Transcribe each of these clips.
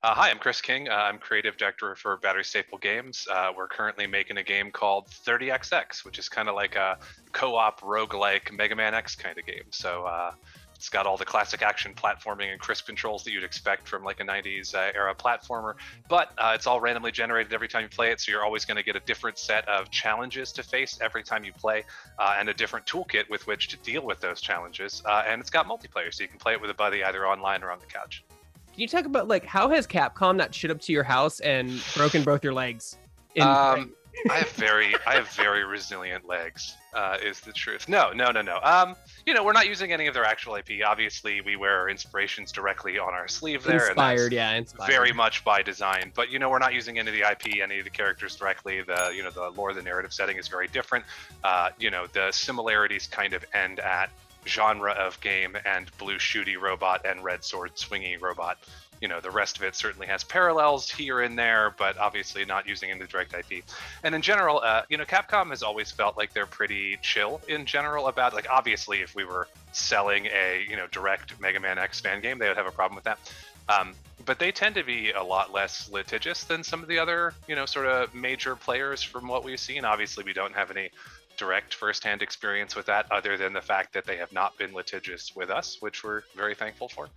Hi, I'm Chris King. I'm creative director for Battery Staple Games. We're currently making a game called 30XX, which is kind of like a co-op roguelike Mega Man X kind of game. So it's got all the classic action platforming and crisp controls that you'd expect from like a 90s era platformer, but it's all randomly generated every time you play it, so you're always going to get a different set of challenges to face every time you play, and a different toolkit with which to deal with those challenges. And it's got multiplayer, so you can play it with a buddy either online or on the couch. Can you talk about like how has Capcom not shit up to your house and broken both your legs? I have very resilient legs. Is the truth? No. We're not using any of their actual IP. Obviously, we wear our inspirations directly on our sleeve there. Inspired. Very much by design. But we're not using any of the IP, any of the characters directly. The lore, the narrative setting is very different. The similarities kind of end at genre of game and blue shooty robot and red sword swingy robot. The rest of it certainly has parallels here and there, but obviously not using any direct IP. And in general, Capcom has always felt like they're pretty chill in general about, like, obviously if we were selling a direct Mega Man X fan game, they would have a problem with that. But they tend to be a lot less litigious than some of the other sort of major players from what we've seen. Obviously we don't have any direct firsthand experience with that, other than the fact that they have not been litigious with us, which we're very thankful for.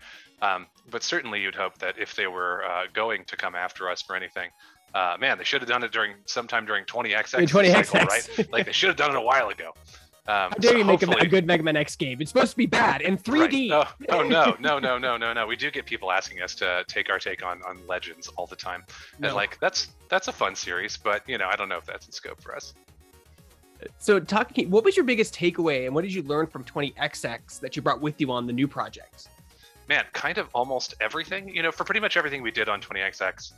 But certainly you'd hope that if they were going to come after us for anything, man, they should have done it sometime during 20XX cycle, right? Like they should have done it a while ago. How dare you make a good Mega Man X game? It's supposed to be bad in 3D. Right. No. We do get people asking us to take our take on Legends all the time. And like that's a fun series, but I don't know if that's in scope for us. So what was your biggest takeaway and what did you learn from 20XX that you brought with you on the new projects? Man, kind of almost everything. For pretty much everything we did on 20XX,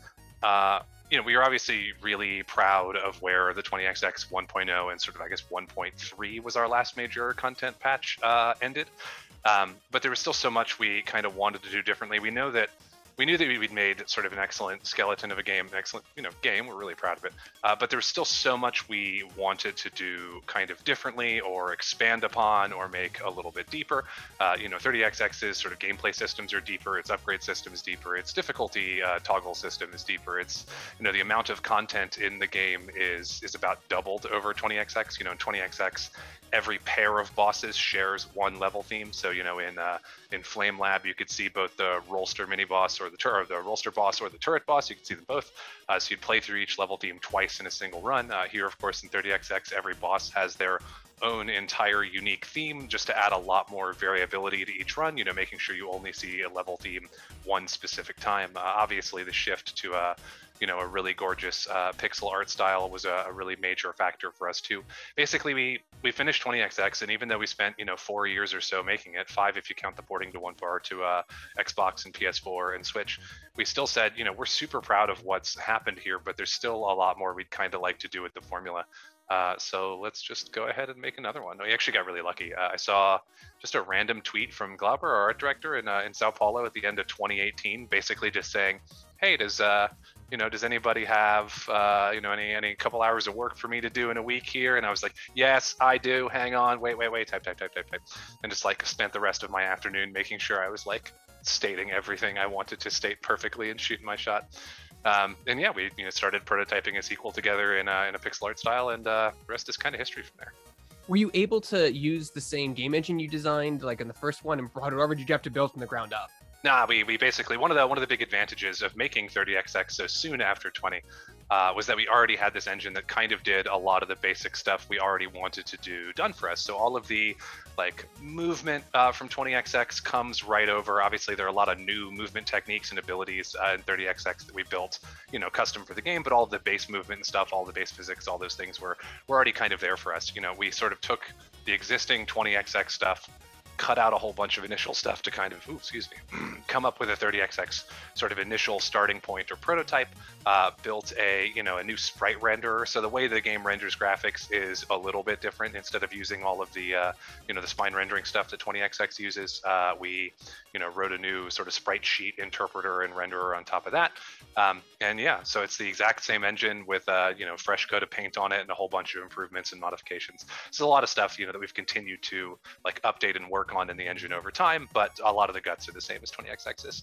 we were obviously really proud of where the 20XX 1.0 and sort of, I guess, 1.3 was our last major content patch ended. But there was still so much we kind of wanted to do differently. We knew that we'd made sort of an excellent skeleton of a game, excellent, game. We're really proud of it. But there was still so much we wanted to do kind of differently or expand upon or make a little bit deeper. 30XX's sort of gameplay systems are deeper. Its upgrade system is deeper. Its difficulty toggle system is deeper. It's, the amount of content in the game is about doubled over 20XX. In 20XX, every pair of bosses shares one level theme. So, in Flame Lab, you could see both the Rollster mini boss or the Rollster boss or the turret boss. You could see them both. So you'd play through each level theme twice in a single run. Here, of course, in 30XX, every boss has their own entire unique theme, just to add a lot more variability to each run, making sure you only see a level theme one specific time. Obviously, the shift to a really gorgeous pixel art style was a really major factor for us too. Basically, we finished 20XX, and even though we spent 4 years or so making it, 5 if you count the porting to Xbox and PS4 and Switch, we still said we're super proud of what's happened here, but there's still a lot more we'd kind of like to do with the formula. So let's just go ahead and make another one. We actually got really lucky. I saw just a random tweet from Glauber, our art director in Sao Paulo at the end of 2018, basically just saying, hey, does anybody have any couple hours of work for me to do in a week here? And I was like, yes, I do. Hang on, wait, type, and just like spent the rest of my afternoon making sure I was like stating everything I wanted to state perfectly and shooting my shot. And yeah, we started prototyping a sequel together in a pixel art style, and the rest is kind of history from there. Were you able to use the same game engine you designed like in the first one and brought it over? Did you have to build from the ground up? Nah, we basically, one of the big advantages of making 30XX so soon after 20 was that we already had this engine that kind of did a lot of the basic stuff we already wanted to do done for us. So all of the like movement from 20XX comes right over. Obviously, there are a lot of new movement techniques and abilities in 30XX that we built, custom for the game, but all the base movement and stuff, all the base physics, all those things were already kind of there for us. We sort of took the existing 20XX stuff, cut out a whole bunch of initial stuff to kind of, come up with a 30XX sort of initial starting point or prototype, built a new sprite renderer. So the way the game renders graphics is a little bit different. Instead of using all of the, the spine rendering stuff that 20XX uses, we, wrote a new sort of sprite sheet interpreter and renderer on top of that. And yeah, so it's the exact same engine with, fresh coat of paint on it and a whole bunch of improvements and modifications. So a lot of stuff, that we've continued to like update and work on in the engine over time, but a lot of the guts are the same as 20XX is.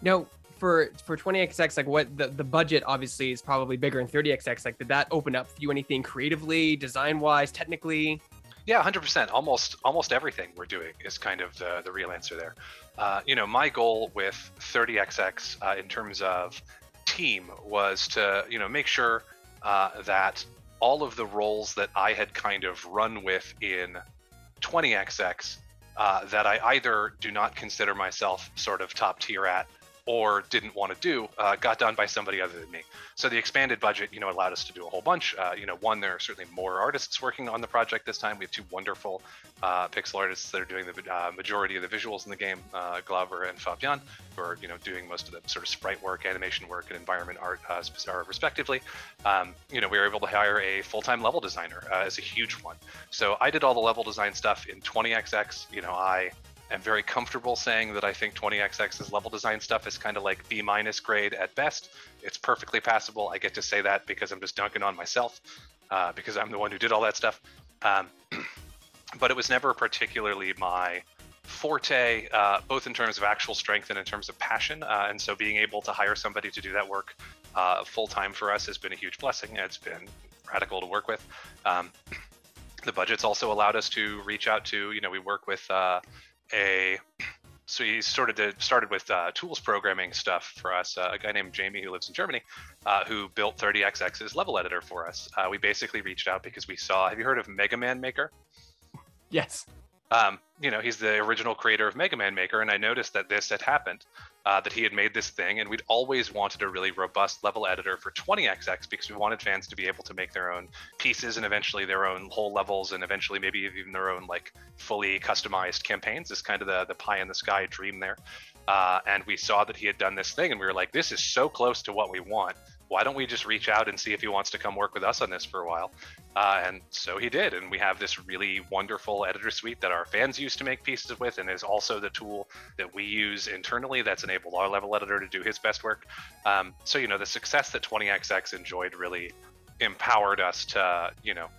Now, for 20XX, like what the budget obviously is probably bigger in 30XX. Like, did that open up for you anything creatively, design wise, technically? Yeah, 100%. Almost everything we're doing is kind of the real answer there. My goal with 30XX in terms of team was to make sure that all of the roles that I had kind of run with in 20XX that I either do not consider myself sort of top tier at or didn't want to do got done by somebody other than me. So the expanded budget, allowed us to do a whole bunch. One, there are certainly more artists working on the project this time. We have two wonderful pixel artists that are doing the majority of the visuals in the game, Glover and Fabian, who are doing most of the sort of sprite work, animation work, and environment art respectively. We were able to hire a full-time level designer as a huge one. So I did all the level design stuff in 20XX. I'm very comfortable saying that I think 20XX's level design stuff is kind of like B- grade at best. It's perfectly passable. I get to say that because I'm just dunking on myself, because I'm the one who did all that stuff. But it was never particularly my forte, both in terms of actual strength and in terms of passion. And so being able to hire somebody to do that work full-time for us has been a huge blessing. It's been radical to work with. The budget's also allowed us to reach out to, we work with so he started with tools programming stuff for us, a guy named Jamie who lives in Germany, who built 30XX's level editor for us. We basically reached out because we saw, have you heard of Mega Man Maker? Yes. He's the original creator of Mega Man Maker, and I noticed that this had happened, that he had made this thing, and we'd always wanted a really robust level editor for 20XX because we wanted fans to be able to make their own pieces and eventually their own whole levels and eventually maybe even their own like fully customized campaigns. This kind of the pie in the sky dream there. And we saw that he had done this thing, and we were like, this is so close to what we want. Why don't we just reach out and see if he wants to come work with us on this for a while? And so he did, and we have this really wonderful editor suite that our fans use to make pieces with, and is also the tool that we use internally that's enabled our level editor to do his best work. So the success that 20XX enjoyed really empowered us to,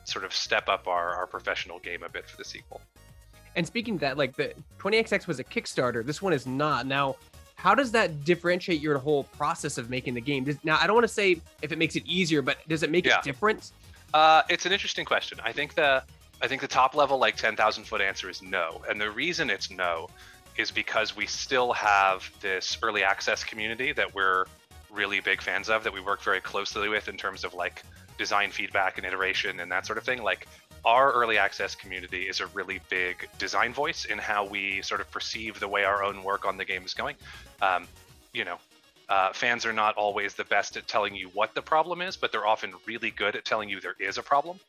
sort of step up our professional game a bit for the sequel. And speaking of that, like the 20XX was a Kickstarter, this one is not. Now, how does that differentiate your whole process of making the game? Now, I don't want to say if it makes it easier, but does it make it different? It's an interesting question. I think the top level, like 10,000 foot answer is no. And the reason it's no is because we still have this early access community that we're really big fans of, that we work very closely with in terms of like design feedback and iteration and that sort of thing. Like, our early access community is a really big design voice in how we sort of perceive the way our own work on the game is going. Fans are not always the best at telling you what the problem is, but they're often really good at telling you there is a problem.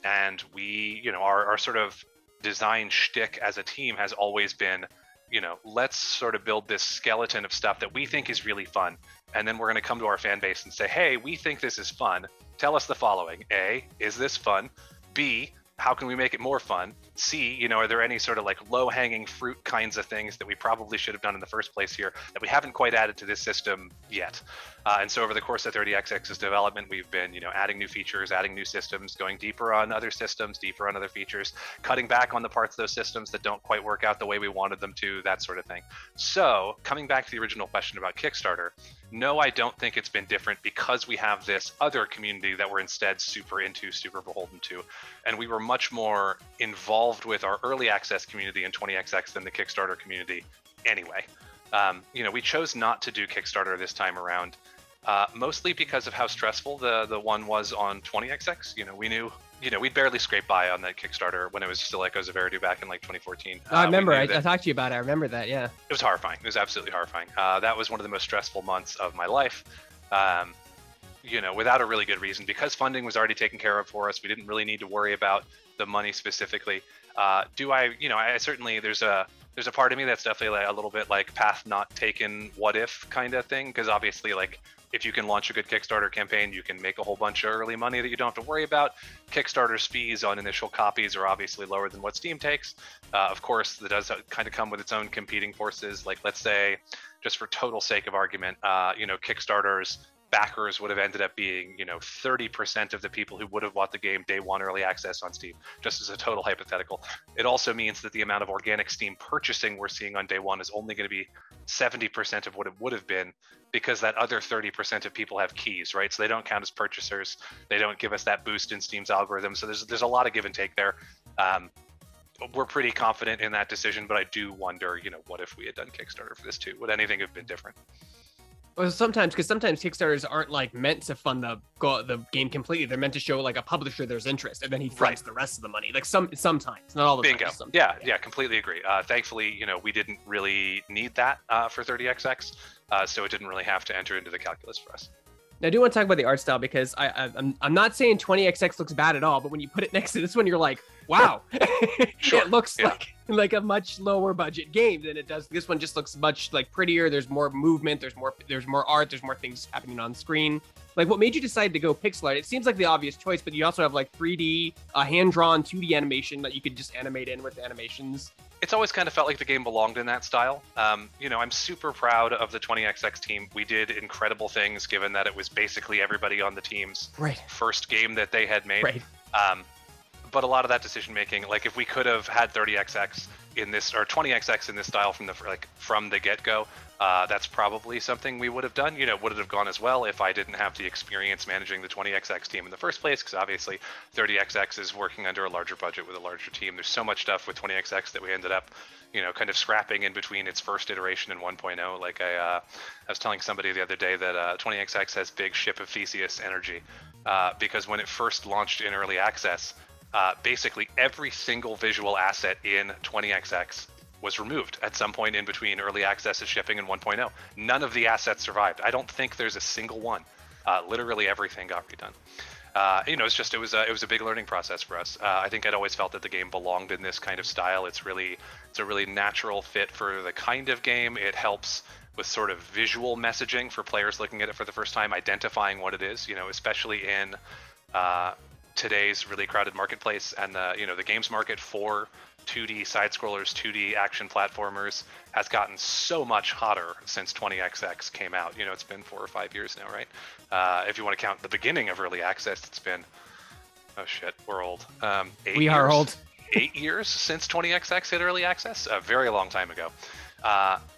And we, our sort of design shtick as a team has always been, let's sort of build this skeleton of stuff that we think is really fun. And then we're going to come to our fan base and say, hey, we think this is fun. Tell us the following. A, is this fun? B, how can we make it more fun? C, are there any sort of like low-hanging fruit kinds of things that we probably should have done in the first place here that we haven't quite added to this system yet? And so over the course of 30XX's development, we've been, adding new features, adding new systems, going deeper on other systems, deeper on other features, cutting back on the parts of those systems that don't quite work out the way we wanted them to, that sort of thing. So coming back to the original question about Kickstarter, no, I don't think it's been different because we have this other community that we're instead super into, super beholden to. And we were much more involved with our early access community in 20XX than the Kickstarter community anyway. We chose not to do Kickstarter this time around, mostly because of how stressful the one was on 20XX. We knew, we'd barely scraped by on that Kickstarter when it was still Echoes of Eridu back in like 2014. I remember, I talked to you about it. I remember that, yeah. It was horrifying. It was absolutely horrifying. That was one of the most stressful months of my life. Without a really good reason, because funding was already taken care of for us. We didn't really need to worry about the money specifically. I certainly, there's a part of me that's definitely like a little bit like path not taken, what if kind of thing, because obviously, like, if you can launch a good Kickstarter campaign, you can make a whole bunch of early money that you don't have to worry about. Kickstarter's fees on initial copies are obviously lower than what Steam takes. Of course, that does kind of come with its own competing forces. Like, let's say, just for total sake of argument, Kickstarter's backers would have ended up being, 30% of the people who would have bought the game day one early access on Steam, just as a total hypothetical. It also means that the amount of organic Steam purchasing we're seeing on day one is only going to be 70% of what it would have been, because that other 30% of people have keys, right? So they don't count as purchasers. They don't give us that boost in Steam's algorithm. So there's a lot of give and take there. We're pretty confident in that decision, but I do wonder, what if we had done Kickstarter for this too? Would anything have been different? Well, sometimes Kickstarters aren't like meant to fund the game completely. They're meant to show like a publisher there's interest, and then he fronts the rest of the money. Like sometimes, not all the Bingo. time. Yeah, completely agree. Thankfully, we didn't really need that for 30XX, so it didn't really have to enter into the calculus for us. Now, I do want to talk about the art style, because I'm not saying 20XX looks bad at all, but when you put it next to this one, you're like, wow. Sure. It looks like a much lower budget game than it does. This one just looks much like prettier. There's more movement. There's more art. There's more things happening on screen. Like, what made you decide to go pixel art? It seems like the obvious choice, but you also have like 3D, hand-drawn 2D animation that you could just animate in with animations. It's always kind of felt like the game belonged in that style. I'm super proud of the 20XX team. We did incredible things, given that it was basically everybody on the team's first game that they had made. Right. But a lot of that decision making, like if we could have had 30XX in this, or 20XX in this style from the get-go, that's probably something we would have done. Would it have gone as well if I didn't have the experience managing the 20XX team in the first place? Because obviously 30XX is working under a larger budget with a larger team. There's so much stuff with 20XX that we ended up, kind of scrapping in between its first iteration and 1.0. Like I was telling somebody the other day that 20XX has big Ship of Theseus energy, because when it first launched in early access, basically every single visual asset in 20XX was removed at some point in between early access and shipping and 1.0. None of the assets survived. I don't think there's a single one. Literally everything got redone. It was a big learning process for us. I think I'd always felt that the game belonged in this kind of style. It's a really natural fit for the kind of game. It helps with sort of visual messaging for players looking at it for the first time, identifying what it is, especially in today's really crowded marketplace, and the games market for 2D side scrollers, 2D action platformers has gotten so much hotter since 20XX came out. It's been 4 or 5 years now, right? If you want to count the beginning of early access, it's been, oh shit, we're old. 8 we are old. 8 years since 20XX hit early access, a very long time ago.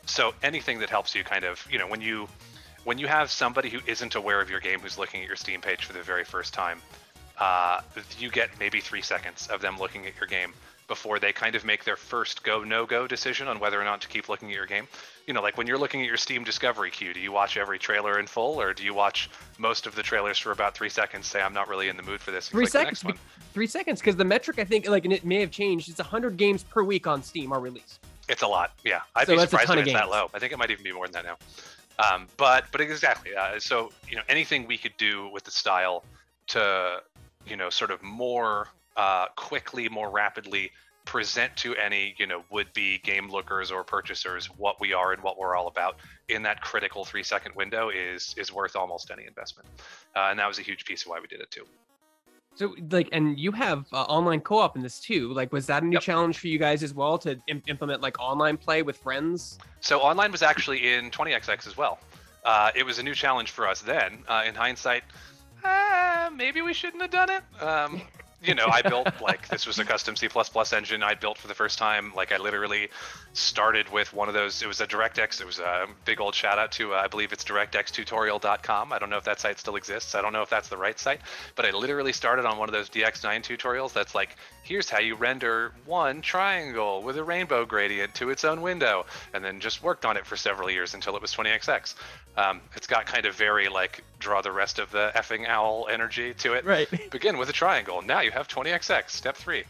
So anything that helps you kind of, when you have somebody who isn't aware of your game who's looking at your Steam page for the very first time, you get maybe 3 seconds of them looking at your game before they kind of make their first go, no-go decision on whether or not to keep looking at your game. Like when you're looking at your Steam Discovery queue, do you watch every trailer in full, or do you watch most of the trailers for about 3 seconds, say, I'm not really in the mood for this, and 3 click the next one? 3 seconds, because the metric, I think, and it may have changed, it's 100 games per week on Steam are released. It's a lot, yeah. I'd be surprised if it's that low. I think it might even be more than that now. But exactly, so, anything we could do with the style to, sort of more quickly, more rapidly present to any, would-be game lookers or purchasers what we are and what we're all about in that critical 3-second window is worth almost any investment. And that was a huge piece of why we did it too. So, and you have online co-op in this too. Was that a new challenge for you guys as well, to implement online play with friends? So online was actually in 20XX as well. It was a new challenge for us then. In hindsight, maybe we shouldn't have done it. I built, this was a custom C++ engine I built for the first time. I literally started with one of those. It was a DirectX. It was a big old shout out to, I believe it's directxtutorial.com. I don't know if that site still exists. I don't know if that's the right site, but I literally started on one of those DX9 tutorials that's here's how you render one triangle with a rainbow gradient to its own window, and then just worked on it for several years until it was 20XX. It's got kind of very draw the rest of the effing owl energy to it. Right. Begin with a triangle. Now you have 20XX, step 3.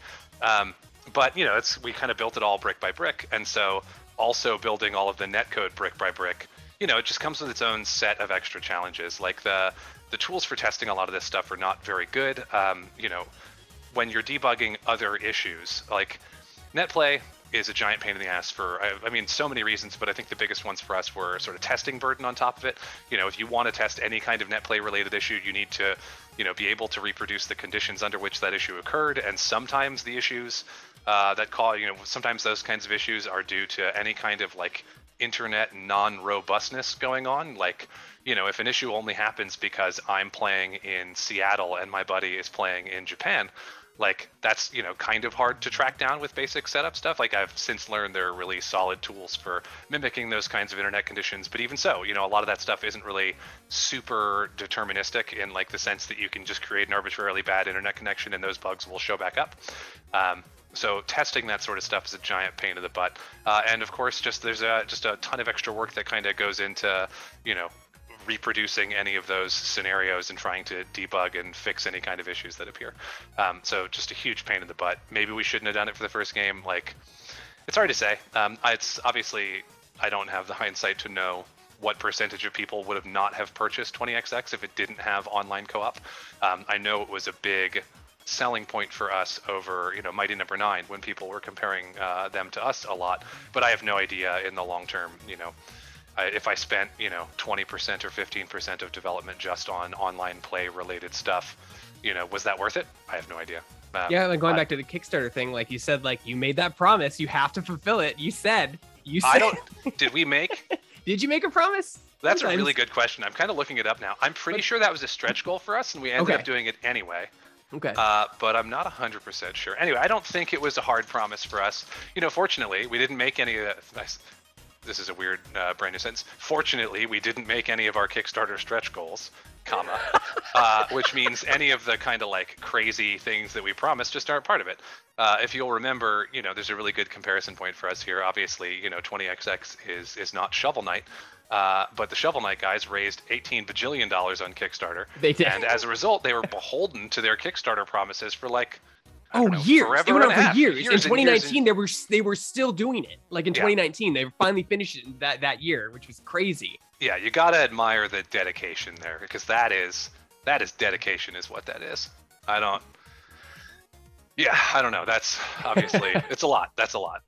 But we kind of built it all brick by brick, and so also building all of the netcode brick by brick, it just comes with its own set of extra challenges. The tools for testing a lot of this stuff are not very good. When you're debugging other issues, netplay is a giant pain in the ass for, so many reasons, but I think the biggest ones for us were sort of testing burden on top of it. If you want to test any kind of netplay related issue, you need to, be able to reproduce the conditions under which that issue occurred. And sometimes the issues sometimes those kinds of issues are due to any kind of internet non-robustness going on. If an issue only happens because I'm playing in Seattle and my buddy is playing in Japan, like that's, you know, kind of hard to track down with basic setup stuff. Like I've since learned there are really solid tools for mimicking those kinds of internet conditions, but even so, you know, a lot of that stuff isn't really super deterministic in like the sense that you can just create an arbitrarily bad internet connection and those bugs will show back up. So testing that sort of stuff is a giant pain in the butt, and of course, there's just a ton of extra work that kind of goes into, you know, reproducing any of those scenarios and trying to debug and fix any kind of issues that appear. So just a huge pain in the butt. Maybe we shouldn't have done it for the first game. Like, it's hard to say. It's obviously, I don't have the hindsight to know what percentage of people would have not have purchased 20XX if it didn't have online co-op. I know it was a big selling point for us over, you know, Mighty Number 9 when people were comparing them to us a lot, but I have no idea in the long term, you know, if I spent, you know, 20% or 15% of development just on online play related stuff, you know, was that worth it? I have no idea. Yeah, like going back to the Kickstarter thing, like you said, like you made that promise, you have to fulfill it. You said. Did we make? Did you make a promise? That's Sometimes. a really good question. I'm kind of looking it up now. I'm pretty sure that was a stretch goal for us and we ended up doing it anyway. Okay. But I'm not 100% sure. Anyway, I don't think it was a hard promise for us. You know, fortunately, we didn't make any of that. This is a weird brand new sentence. Fortunately, we didn't make any of our Kickstarter stretch goals, comma, which means any of the kind of like crazy things that we promised just aren't part of it. If you'll remember, you know, there's a really good comparison point for us here. Obviously, you know, 20XX is not Shovel Knight, but the Shovel Knight guys raised $18 bajillion on Kickstarter. They did. And as a result, they were beholden to their Kickstarter promises for like, years. It went on for years. In Years 2019, they were still doing it. Like in 2019, they finally finished it that year, which was crazy. Yeah, you gotta admire the dedication there because that is dedication, is what that is. I don't know. That's obviously it's a lot. That's a lot.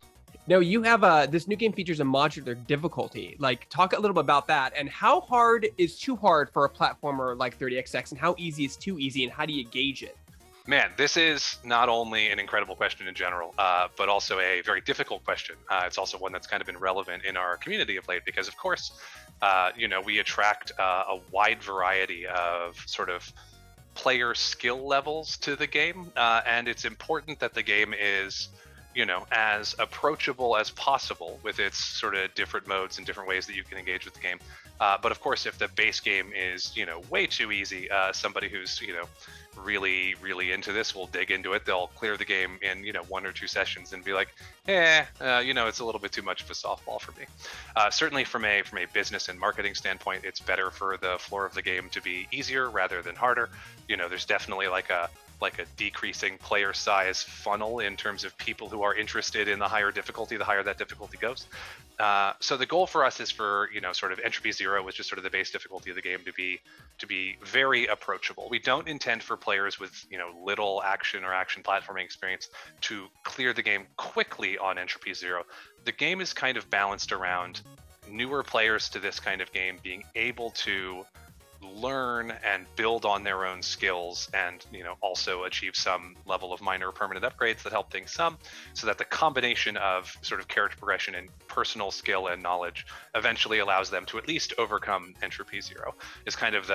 No, you have this new game features a modular difficulty. Like, talk a little bit about that and how hard is too hard for a platformer like 30XX, and how easy is too easy, and how do you gauge it? Man, this is not only an incredible question in general, but also a very difficult question. It's also one that's kind of been relevant in our community of late because, of course, you know, we attract a wide variety of sort of player skill levels to the game, and it's important that the game is, you know, as approachable as possible with its sort of different modes and different ways that you can engage with the game. But of course, if the base game is, you know, way too easy, somebody who's, you know, really, really into this will dig into it. They'll clear the game in, you know, 1 or 2 sessions and be like, you know, it's a little bit too much of a softball for me. Certainly from a business and marketing standpoint, it's better for the floor of the game to be easier rather than harder. You know, there's definitely like a decreasing player size funnel in terms of people who are interested in the higher difficulty, the higher that difficulty goes. So the goal for us is for, you know, sort of entropy 0, which is sort of the base difficulty of the game, to be very approachable. We don't intend for players with, you know, little action or action platforming experience to clear the game quickly on entropy 0. The game is kind of balanced around newer players to this kind of game being able to learn and build on their own skills and, you know, also achieve some level of minor permanent upgrades that help things some, so that the combination of sort of character progression and personal skill and knowledge eventually allows them to at least overcome entropy 0 is kind of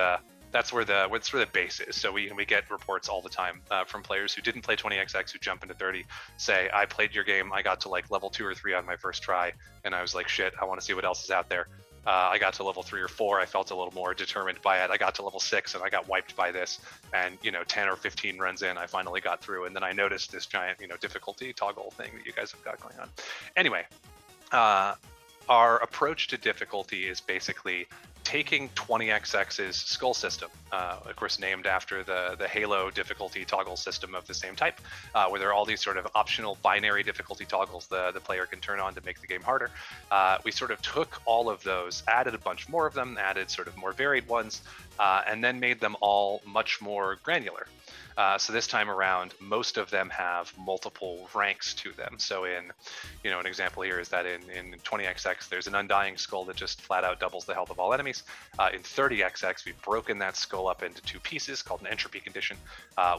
that's where the base is. So we get reports all the time from players who didn't play 20XX who jump into 30 say, I played your game, I got to like level 2 or 3 on my first try and I was like, shit, I want to see what else is out there. I got to level 3 or 4. I felt a little more determined by it. I got to level 6 and I got wiped by this. And, you know, 10 or 15 runs in, I finally got through. And then I noticed this giant, you know, difficulty toggle thing that you guys have got going on. Anyway, our approach to difficulty is basically taking 20XX's skull system, of course named after the Halo difficulty toggle system of the same type, where there are all these sort of optional binary difficulty toggles the player can turn on to make the game harder. We sort of took all of those, added a bunch more of them, added sort of more varied ones, and then made them all much more granular. So this time around, most of them have multiple ranks to them. So in, you know, an example here is that in 20XX, there's an Undying Skull that just flat out doubles the health of all enemies. entries. In 30XX, we've broken that skull up into 2 pieces called an entropy condition,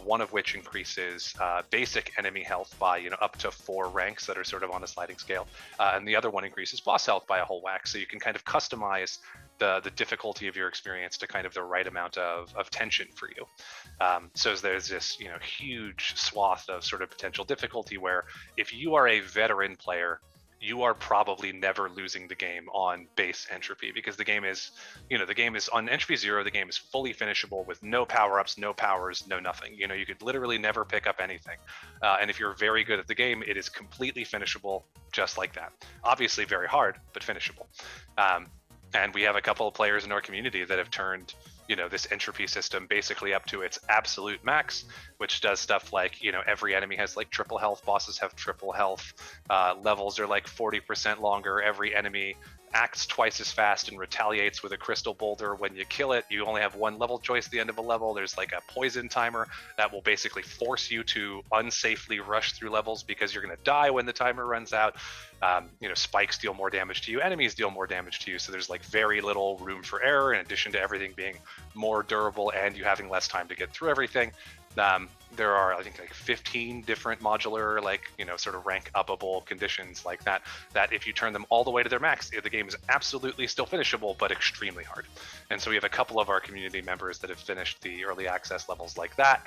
one of which increases basic enemy health by up to 4 ranks that are sort of on a sliding scale, and the other one increases boss health by a whole whack. So you can kind of customize the difficulty of your experience to kind of the right amount of tension for you. So there's this huge swath of sort of potential difficulty where if you are a veteran player, you are probably never losing the game on base entropy, because the game is on entropy 0. The game is fully finishable with no power-ups, no powers, no nothing. You could literally never pick up anything. And if you're very good at the game, it is completely finishable just like that. Obviously very hard, but finishable. And we have a couple of players in our community that have turned this entropy system basically up to its absolute max, which does stuff like every enemy has like triple health, bosses have triple health, levels are like 40% longer, every enemy acts twice as fast and retaliates with a crystal boulder when you kill it. You only have 1 level choice at the end of a level. There's like a poison timer that will basically force you to unsafely rush through levels because you're going to die when the timer runs out. Spikes deal more damage to you, enemies deal more damage to you, so there's like very little room for error, in addition to everything being more durable and you having less time to get through everything. There are, I think, like 15 different modular, sort of rank upable conditions like that if you turn them all the way to their max, the game is absolutely still finishable, but extremely hard. And so we have a couple of our community members that have finished the early access levels like that,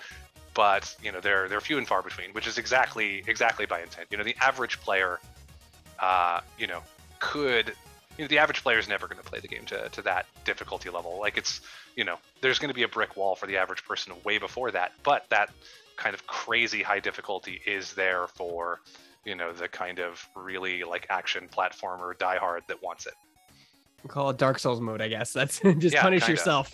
but they're few and far between, which is exactly by intent. The average player the average player is never going to play the game to that difficulty level. Like it's, there's going to be a brick wall for the average person way before that, but that kind of crazy high difficulty is there for, the kind of really like action platformer diehard that wants it. Call it Dark Souls mode, I guess. That's just punish kinda. Yourself.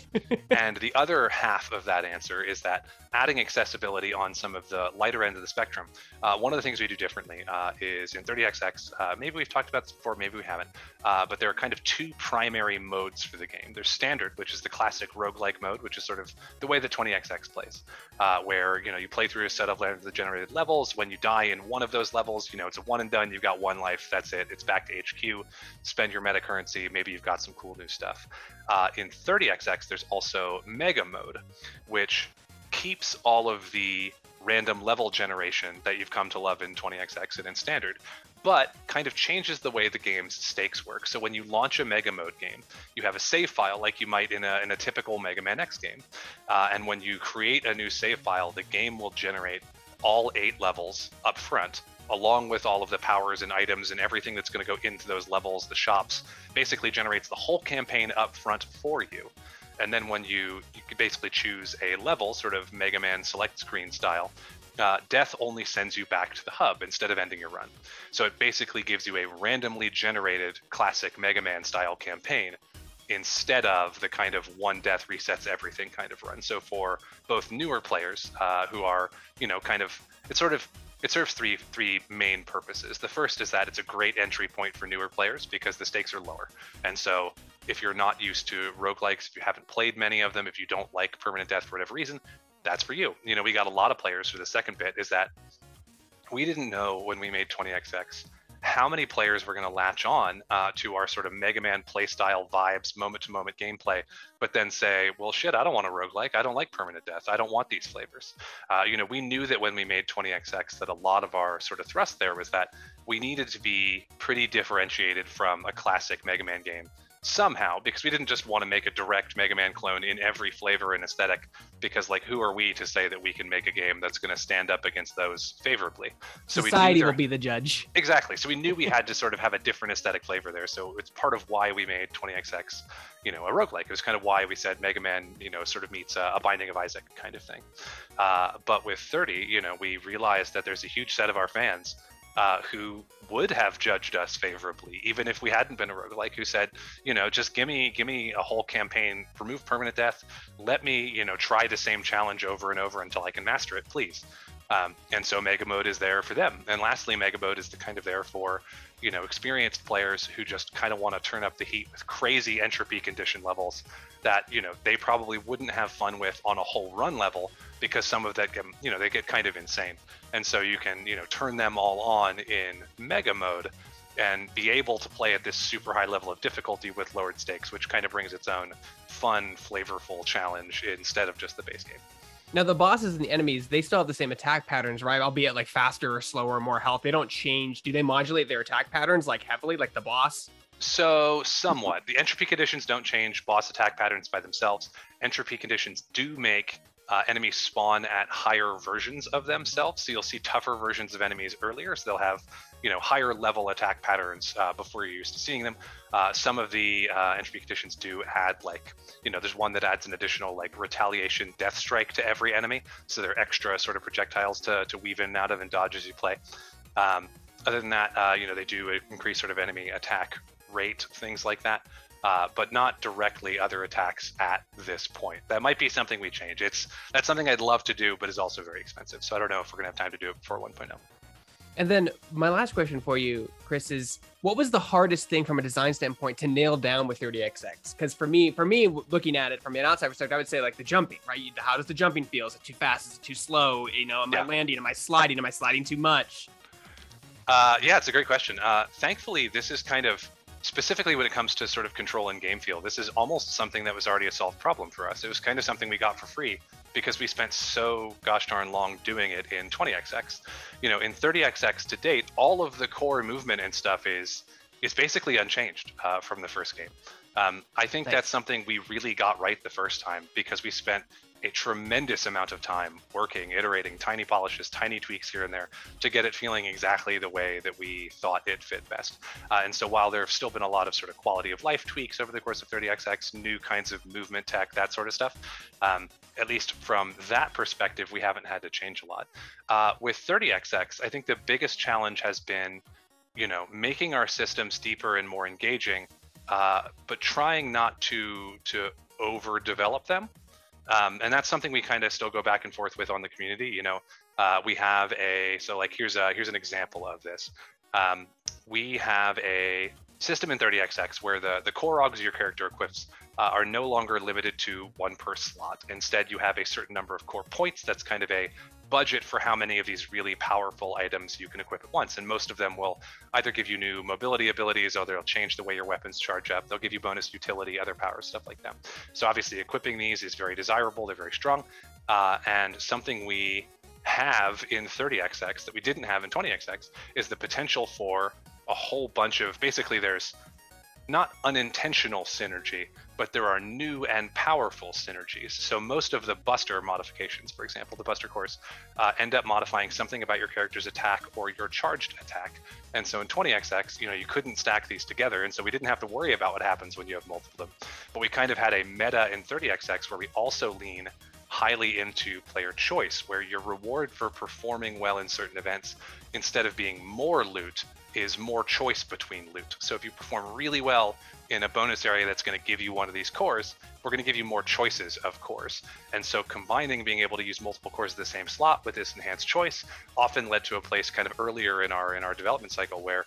And the other half of that answer is that adding accessibility on some of the lighter end of the spectrum. One of the things we do differently is in 30XX, maybe we've talked about this before, maybe we haven't, but there are kind of 2 primary modes for the game. There's standard, which is the classic roguelike mode, which is sort of the way the 20XX plays, where you play through a set of randomly generated levels. When you die in one of those levels, it's a one and done. You've got 1 life. That's it. It's back to HQ. Spend your meta currency. Maybe you've got some cool new stuff. In 30XX, there's also Mega Mode, which keeps all of the random level generation that you've come to love in 20XX and in Standard, but kind of changes the way the game's stakes work. So when you launch a Mega Mode game, you have a save file like you might in a typical Mega Man X game. And when you create a new save file, the game will generate all 8 levels up front, along with all of the powers and items and everything that's going to go into those levels. The shops basically generates the whole campaign up front for you. And then when you can basically choose a level, sort of Mega Man select screen style, death only sends you back to the hub instead of ending your run. So it basically gives you a randomly generated classic Mega Man style campaign instead of the kind of 1 death resets everything kind of run. So for both newer players who are, it serves three main purposes. The first is that it's a great entry point for newer players because the stakes are lower. And so if you're not used to roguelikes, if you haven't played many of them, if you don't like permanent death for whatever reason, that's for you. We got a lot of players for the second bit is that we didn't know when we made 20XX how many players were going to latch on to our sort of Mega Man playstyle vibes, moment-to-moment gameplay, but then say, well, shit, I don't want a roguelike. I don't like permanent death. I don't want these flavors. We knew that when we made 20XX that a lot of our sort of thrust there was that we needed to be pretty differentiated from a classic Mega Man game somehow, because we didn't just want to make a direct Mega Man clone in every flavor and aesthetic, because who are we to say that we can make a game that's going to stand up against those favorably? So society will be the judge. Exactly. So we knew we had to sort of have a different aesthetic flavor there. So it's part of why we made 20XX, a roguelike. It was kind of why we said Mega Man, sort of meets a Binding of Isaac kind of thing. But with 30, we realized that there's a huge set of our fans who would have judged us favorably, even if we hadn't been a roguelike, who said, just give me a whole campaign, remove permanent death, let me, try the same challenge over and over until I can master it, please. And so Mega Mode is there for them. And lastly, Mega Mode is kind of there for, experienced players who just kind of want to turn up the heat with crazy entropy condition levels that, they probably wouldn't have fun with on a whole run level, because some of that, they get kind of insane. And so you can, turn them all on in Mega Mode and be able to play at this super high level of difficulty with lowered stakes, which kind of brings its own fun, flavorful challenge instead of just the base game. Now, the bosses and the enemies, they still have the same attack patterns, right? Albeit like faster or slower or more health. They don't change. Do they modulate their attack patterns like heavily, like the boss? So somewhat. The entropy conditions don't change boss attack patterns by themselves. Entropy conditions do make enemies spawn at higher versions of themselves. So you'll see tougher versions of enemies earlier. So they'll have, higher level attack patterns before you're used to seeing them. Some of the entropy conditions do add there's one that adds an additional retaliation death strike to every enemy. So they're extra sort of projectiles to weave in and out of and dodge as you play. Other than that, they do increase sort of enemy attack rate, things like that. But not directly other attacks at this point. That might be something we change. That's something I'd love to do, but is also very expensive. So I don't know if we're gonna have time to do it before 1.0. And then my last question for you, Chris, is what was the hardest thing from a design standpoint to nail down with 30XX? Because for me, looking at it from an outside perspective, I would say the jumping, right? How does the jumping feel? Is it too fast? Is it too slow? Am I landing? Am I sliding? Am I sliding too much? Yeah, it's a great question. Thankfully, this is kind of specifically when it comes to sort of control and game feel, this is almost something that was already a solved problem for us. It was kind of something we got for free because we spent so gosh darn long doing it in 20XX. In 30XX to date, all of the core movement and stuff is basically unchanged from the first game. I think that's something we really got right the first time because we spent a tremendous amount of time working, iterating, tiny polishes, tiny tweaks here and there to get it feeling exactly the way that we thought it fit best. And so while there have still been a lot of sort of quality of life tweaks over the course of 30XX, new kinds of movement tech, that sort of stuff, at least from that perspective, we haven't had to change a lot. With 30XX, I think the biggest challenge has been, making our systems deeper and more engaging, but trying not to overdevelop them. And that's something we kind of still go back and forth with on the community. We have here's an example of this. We have a system in 30XX where the core augs your character equips are no longer limited to one per slot. Instead, you have a certain number of core points. That's kind of a budget for how many of these really powerful items you can equip at once. And most of them will either give you new mobility abilities or they'll change the way your weapons charge up. They'll give you bonus utility, other powers, stuff like that. So obviously equipping these is very desirable. They're very strong. And something we have in 30XX that we didn't have in 20XX is the potential for a whole bunch of, basically there's not unintentional synergy, but there are new and powerful synergies. So most of the Buster modifications, for example, the Buster cores, end up modifying something about your character's attack or your charged attack. And so in 20XX, you couldn't stack these together, and so we didn't have to worry about what happens when you have multiple of them. But we kind of had a meta in 30XX where we also lean highly into player choice, where your reward for performing well in certain events, instead of being more loot, is more choice between loot. So if you perform really well in a bonus area that's going to give you one of these cores, we're going to give you more choices of cores. And so combining being able to use multiple cores of the same slot with this enhanced choice often led to a place kind of earlier in our development cycle where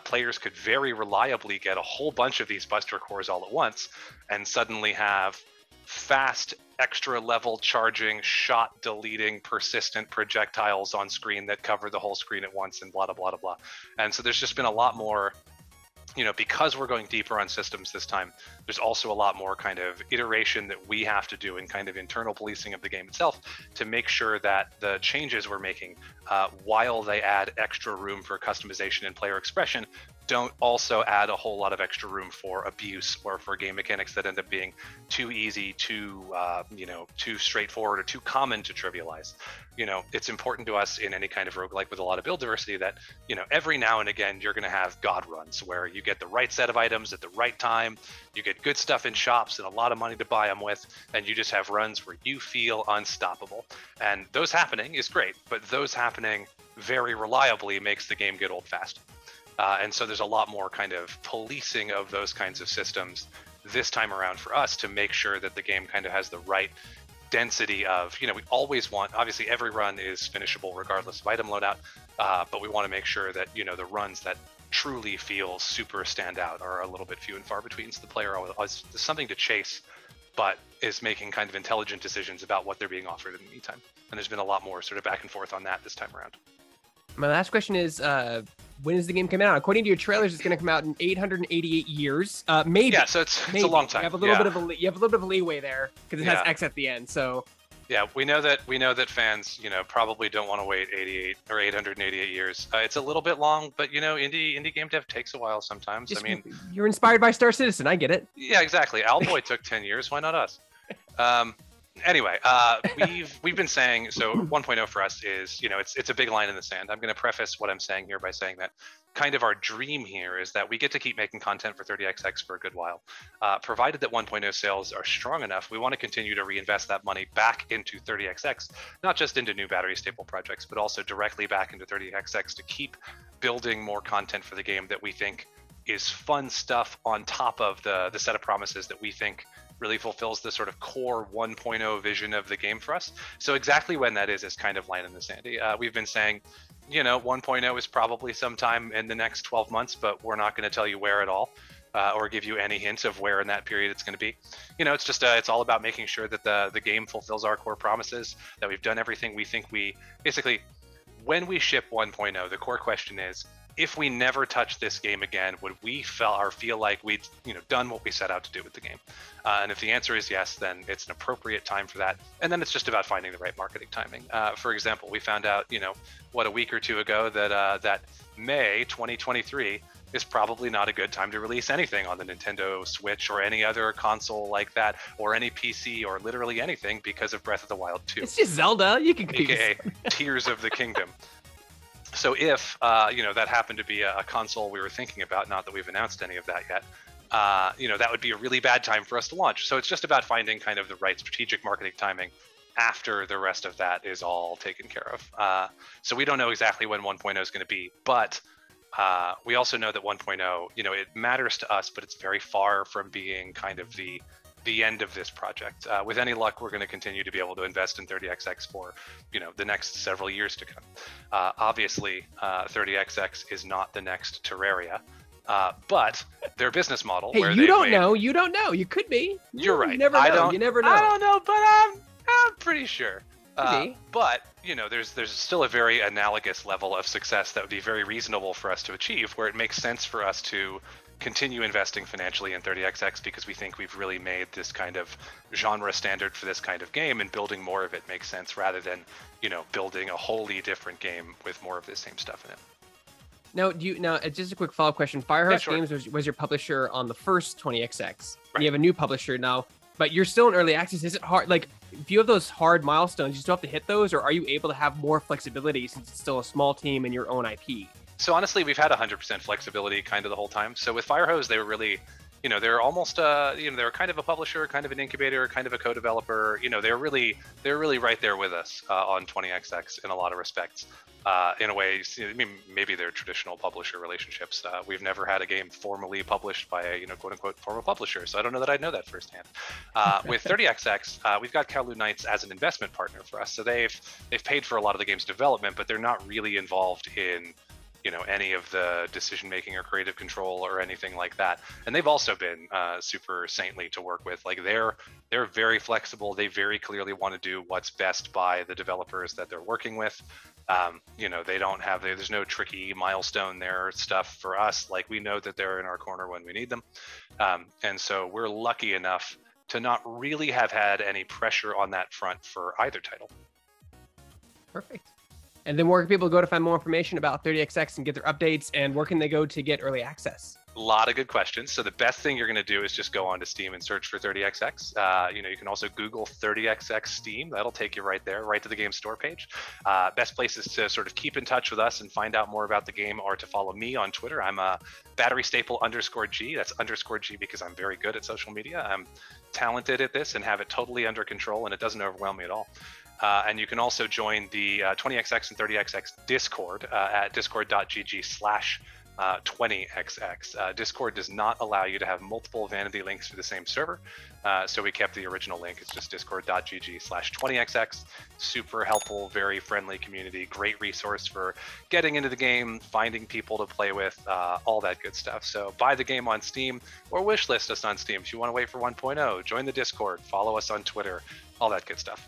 players could very reliably get a whole bunch of these Buster cores all at once and suddenly have fast, extra level charging, shot deleting, persistent projectiles on screen that cover the whole screen at once and blah, blah, blah, blah. And so there's just been a lot more, because we're going deeper on systems this time, there's also a lot more kind of iteration that we have to do in kind of internal policing of the game itself to make sure that the changes we're making, while they add extra room for customization and player expression, don't also add a whole lot of extra room for abuse or for game mechanics that end up being too easy, too straightforward or too common to trivialize. It's important to us in any kind of roguelike with a lot of build diversity that, every now and again, you're going to have God runs where you get the right set of items at the right time, you get good stuff in shops and a lot of money to buy them with, and you just have runs where you feel unstoppable. And those happening is great, but those happening very reliably makes the game get old fast. And so there's a lot more kind of policing of those kinds of systems this time around for us to make sure that the game kind of has the right density of, we always want, obviously every run is finishable regardless of item loadout, but we want to make sure that, the runs that truly feel super standout are a little bit few and far between. So the player always there's something to chase, but is making kind of intelligent decisions about what they're being offered in the meantime. And there's been a lot more sort of back and forth on that this time around. My last question is, when is the game coming out? According to your trailers, it's going to come out in 888 years. Maybe. Yeah, so it's a long time. You have a little bit of leeway there because it has X at the end. So. Yeah, we know that fans, probably don't want to wait 88 or 888 years. It's a little bit long, but indie game dev takes a while sometimes. You're inspired by Star Citizen. I get it. Yeah, exactly. Owlboy took 10 years. Why not us? Anyway, we've been saying, so 1.0 for us is, it's a big line in the sand. I'm going to preface what I'm saying here by saying that kind of our dream here is that we get to keep making content for 30XX for a good while. Provided that 1.0 sales are strong enough, we want to continue to reinvest that money back into 30XX, not just into new battery staple projects, but also directly back into 30XX to keep building more content for the game that we think is fun stuff on top of the set of promises that we think really fulfills the sort of core 1.0 vision of the game for us. So exactly when that is kind of line in the sandy. We've been saying, 1.0 is probably sometime in the next 12 months, but we're not going to tell you where at all, or give you any hint of where in that period it's going to be. It's just it's all about making sure that the game fulfills our core promises, that we've done everything we think basically, when we ship 1.0, the core question is, if we never touch this game again, would we feel like we'd done what we set out to do with the game? And if the answer is yes, then it's an appropriate time for that. And then it's just about finding the right marketing timing. For example, we found out, a week or two ago that May 2023 is probably not a good time to release anything on the Nintendo Switch or any other console like that, or any PC or literally anything because of Breath of the Wild 2. It's just Zelda. You can compete. AKA Tears of the Kingdom. So if, that happened to be a console we were thinking about, not that we've announced any of that yet, that would be a really bad time for us to launch. So it's just about finding kind of the right strategic marketing timing after the rest of that is all taken care of. So we don't know exactly when 1.0 is going to be, but we also know that 1.0, it matters to us, but it's very far from being kind of the end of this project. With any luck, we're going to continue to be able to invest in 30XX for, the next several years to come. Obviously, 30XX is not the next Terraria, but their business model. Hey, where you don't know. You don't know. You could be. You're right. You never know. You never know. I don't know, but I'm pretty sure. But there's still a very analogous level of success that would be very reasonable for us to achieve, where it makes sense for us to continue investing financially in 30XX because we think we've really made this kind of genre standard for this kind of game, and building more of it makes sense rather than, building a wholly different game with more of the same stuff in it. Now, just a quick follow-up question. Firehouse sure. Games was your publisher on the first 20XX. Right. You have a new publisher now, but you're still in early access. Is it hard? Like, if you have those hard milestones, you still have to hit those, or are you able to have more flexibility since it's still a small team and your own IP? So honestly, we've had 100% flexibility kind of the whole time. So with Firehose, they were really, they're almost, they're kind of a publisher, kind of an incubator, kind of a co-developer. They're really right there with us on 20XX in a lot of respects. In a way, maybe they're traditional publisher relationships. We've never had a game formally published by a, quote unquote, formal publisher. So I don't know that I'd know that firsthand. With 30XX, we've got Kowloon Knights as an investment partner for us. So they've paid for a lot of the game's development, but they're not really involved in any of the decision making or creative control or anything like that. And they've also been super saintly to work with. Like they're very flexible. They very clearly want to do what's best by the developers that they're working with. They don't have, there's no tricky milestone there stuff for us. Like we know that they're in our corner when we need them. And so we're lucky enough to not really have had any pressure on that front for either title. Perfect. And then where can people go to find more information about 30XX and get their updates, and where can they go to get early access? A lot of good questions. So the best thing you're going to do is just go onto Steam and search for 30XX. You can also Google 30XX Steam. That'll take you right there, right to the game store page. Best places to sort of keep in touch with us and find out more about the game are to follow me on Twitter. I'm batterystaple_G. That's _G because I'm very good at social media. I'm talented at this and have it totally under control, and it doesn't overwhelm me at all. And you can also join the 20XX and 30XX Discord at discord.gg/20XX. Discord does not allow you to have multiple vanity links to the same server, so we kept the original link. It's just discord.gg/20XX. Super helpful, very friendly community, great resource for getting into the game, finding people to play with, all that good stuff. So buy the game on Steam or wishlist us on Steam if you want to wait for 1.0. Join the Discord, follow us on Twitter, all that good stuff.